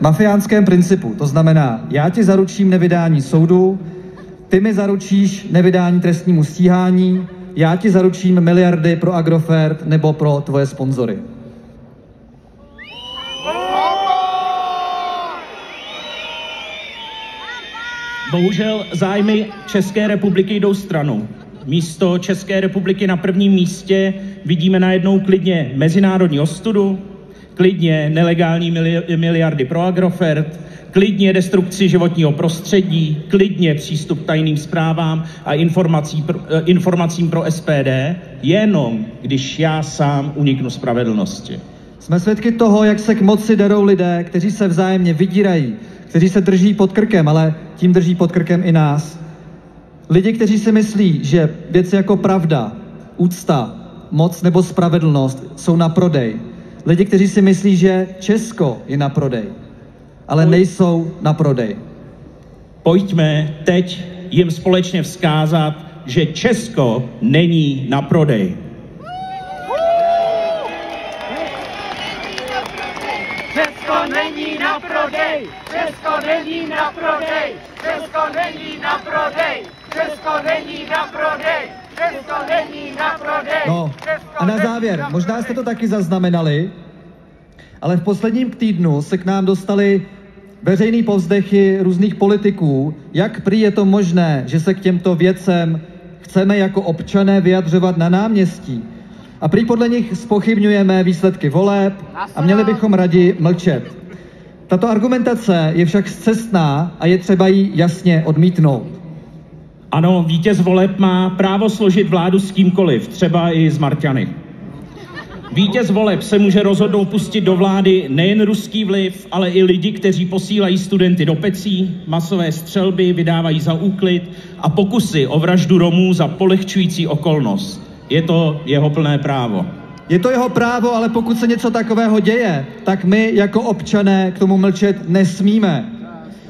mafiánském principu. To znamená, já ti zaručím nevydání soudu, ty mi zaručíš nevydání trestnímu stíhání, já ti zaručím miliardy pro Agrofert nebo pro tvoje sponzory. Bohužel zájmy České republiky jdou stranou. Místo České republiky na prvním místě vidíme najednou klidně mezinárodní ostudu, klidně nelegální miliardy pro Agrofert, klidně destrukci životního prostředí, klidně přístup k tajným zprávám a informacím pro SPD, jenom když já sám uniknu spravedlnosti. Jsme svědky toho, jak se k moci derou lidé, kteří se vzájemně vydírají, kteří se drží pod krkem, ale tím drží pod krkem i nás. Lidi, kteří si myslí, že věci jako pravda, úcta, moc nebo spravedlnost jsou na prodej. Lidi, kteří si myslí, že Česko je na prodej, ale nejsou na prodej. Pojďme teď jim společně vzkázat, že Česko není na prodej. Česko není na prodej! Česko není na prodej! Česko není na prodej! Česko není na prodej! Česko není na prodej! No a na závěr, možná jste to taky zaznamenali, ale v posledním týdnu se k nám dostaly veřejný povzdechy různých politiků, jak prý je to možné, že se k těmto věcem chceme jako občané vyjadřovat na náměstí. A prý podle nich zpochybňujeme výsledky voleb a měli bychom raději mlčet. Tato argumentace je však scestná a je třeba ji jasně odmítnout. Ano, vítěz voleb má právo složit vládu s kýmkoliv, třeba i s Marťany. Vítěz voleb se může rozhodnout pustit do vlády nejen ruský vliv, ale i lidi, kteří posílají studenty do pecí, masové střelby vydávají za úklid a pokusy o vraždu Romů za polehčující okolnost. Je to jeho plné právo. Je to jeho právo, ale pokud se něco takového děje, tak my jako občané k tomu mlčet nesmíme.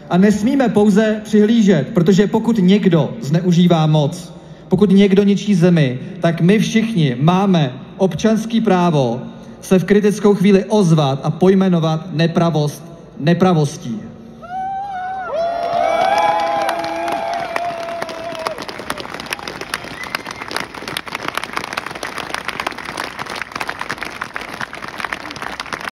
A nesmíme pouze přihlížet, protože pokud někdo zneužívá moc, pokud někdo ničí zemi, tak my všichni máme občanský právo se v kritickou chvíli ozvat a pojmenovat nepravost nepravostí.